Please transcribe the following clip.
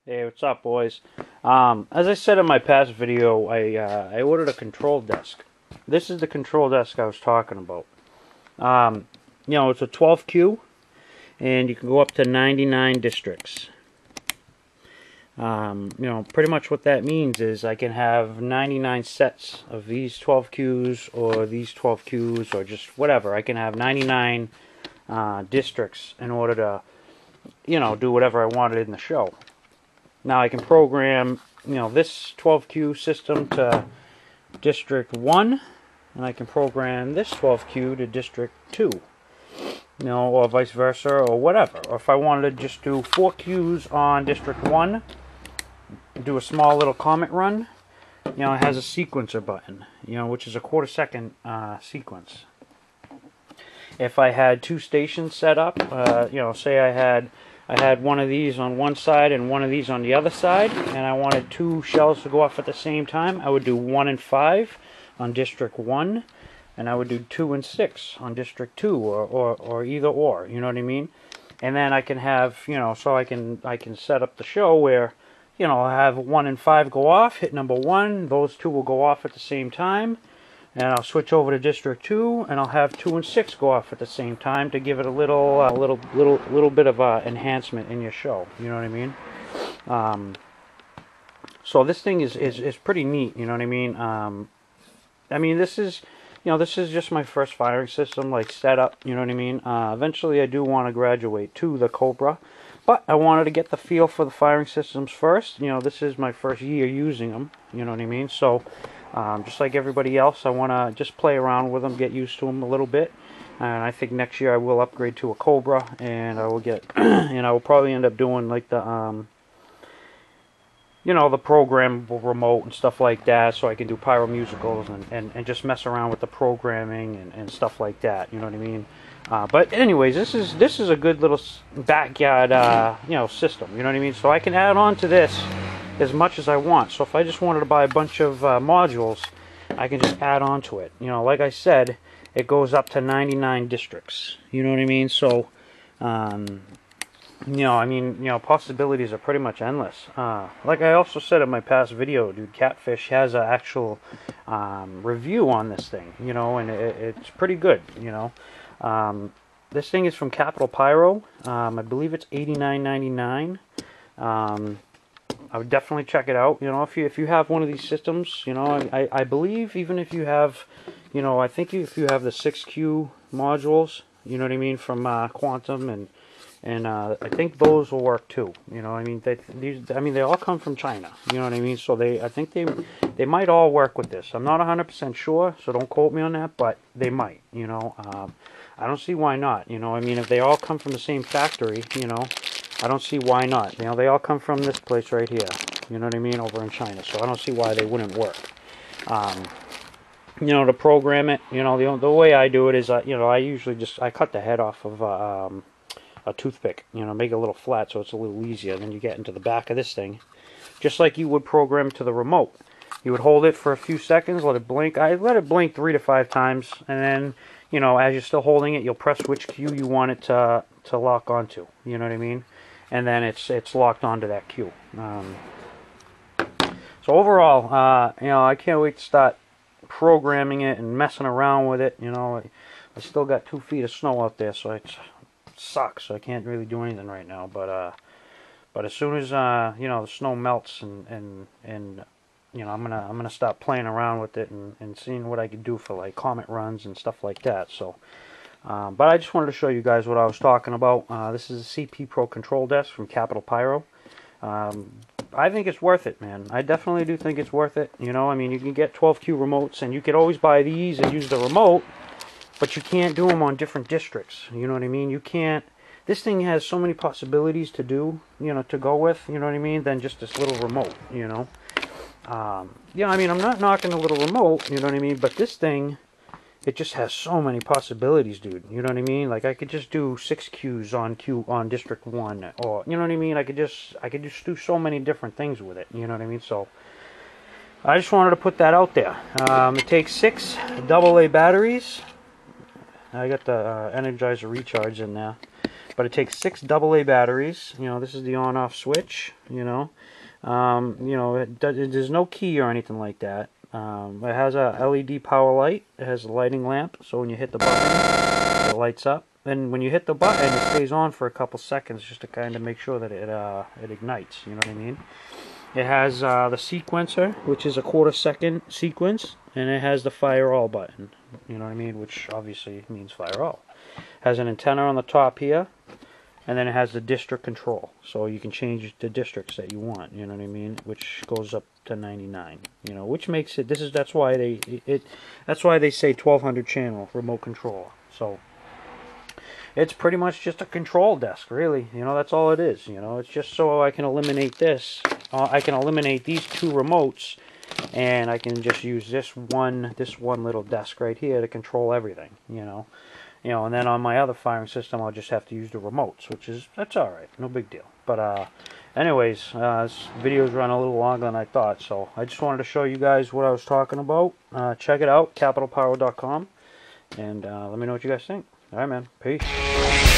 Hey, what's up, boys? As I said in my past video, I ordered a control desk. This is the control desk I was talking about. Um, it's a 12Q, and you can go up to 99 districts. Pretty much what that means is I can have 99 sets of these 12Qs or these 12Qs or just whatever. I can have 99 districts in order to, do whatever I wanted in the show. Now I can program, this 12Q system to District 1, and I can program this 12Q to District 2, or vice versa, or whatever. Or if I wanted to just do 4 Qs on District 1, do a small little comment run, it has a sequencer button, which is a quarter-second sequence. If I had 2 stations set up, say I had one of these on one side and one of these on the other side, and I wanted 2 shells to go off at the same time, I would do 1 and 5 on District 1, and I would do 2 and 6 on District 2, or either or, you know what I mean? And then I can have, so I can set up the show where, I'll have 1 and 5 go off, hit number 1, those 2 will go off at the same time, and I'll switch over to District 2, and I'll have 2 and 6 go off at the same time to give it a little bit of enhancement in your show. You know what I mean? So this thing is pretty neat. You know what I mean? This is just my first firing system, like setup. You know what I mean? Eventually, I do want to graduate to the Cobra, but I wanted to get the feel for the firing systems first. This is my first year using them. You know what I mean? So. Just like everybody else, I want to just play around with them, get used to them a little bit, and I think next year I will upgrade to a Cobra, and I will get, and I will probably end up doing like the, the programmable remote and stuff like that, so I can do pyro musicals and just mess around with the programming and stuff like that. You know what I mean? But anyways, this is a good little backyard, system. You know what I mean? So I can add on to this as much as I want. So if I just wanted to buy a bunch of modules, I can just add on to it. Like I said, it goes up to 99 districts. You know what I mean? So, possibilities are pretty much endless. Like I also said in my past video, dude, Catfish has an actual review on this thing, and it's pretty good, This thing is from Capital Pyro. I believe it's $89.99. I would definitely check it out. If you have one of these systems, I believe even if you have, I think if you have the 6Q modules, you know what I mean, from Quantum, and I think those will work too. They all come from China. You know what I mean? So I think they might all work with this. I'm not 100% sure, so don't quote me on that, but they might. I don't see why not. If they all come from the same factory, I don't see why not. They all come from this place right here. You know what I mean? Over in China. So I don't see why they wouldn't work. To program it, the way I do it is, I usually I cut the head off of a toothpick. Make it a little flat so it's a little easier. Then you get into the back of this thing, just like you would program to the remote. You would hold it for a few seconds, let it blink. I let it blink 3 to 5 times, and then, as you're still holding it, you'll press which cue you want it to lock onto. You know what I mean? And then it's locked onto that cue. So overall, I can't wait to start programming it and messing around with it. I still got 2 feet of snow out there, so it sucks. So I can't really do anything right now. But as soon as the snow melts and I'm gonna start playing around with it and seeing what I can do for like comet runs and stuff like that. So. But I just wanted to show you guys what I was talking about. This is a CP Pro control desk from Capital Pyro. I think it's worth it, man. I definitely do think it's worth it. You can get 12Q remotes, and you could always buy these and use the remote, but you can't do them on different districts. You know what I mean? You can't. This thing has so many possibilities to do, to go with, you know what I mean, than just this little remote, I'm not knocking the little remote, you know what I mean, but this thing, it just has so many possibilities, dude. You know what I mean? Like I could just do 6 Qs on District 1, or you know what I mean? I could just do so many different things with it. You know what I mean? So I just wanted to put that out there. It takes 6 AA batteries. I got the Energizer Recharge in there. but it takes 6 AA batteries. You know, this is the on-off switch. You know, there's no key or anything like that. It has a LED power light. It has a lighting lamp, so when you hit the button, it lights up. And when you hit the button, it stays on for a couple seconds just to kind of make sure that it ignites. You know what I mean? It has the sequencer, which is a 1/4 second sequence, and it has the fire all button. You know what I mean? Which obviously means fire all. It has an antenna on the top here, and then it has the district control, so you can change the districts that you want. You know what I mean? Which goes up to 99. You know, which makes it. That's why they say 1200 channel remote control. So it's pretty much just a control desk, really. You know, that's all it is. You know, it's just so I can eliminate this. I can eliminate these 2 remotes, and I can just use this one little desk right here to control everything. You know, and then on my other firing system, I'll just have to use the remotes, that's all right, no big deal. But anyways, this video's run a little longer than I thought, so I just wanted to show you guys what I was talking about. Check it out, capitalpower.com, and let me know what you guys think. All right, man. Peace.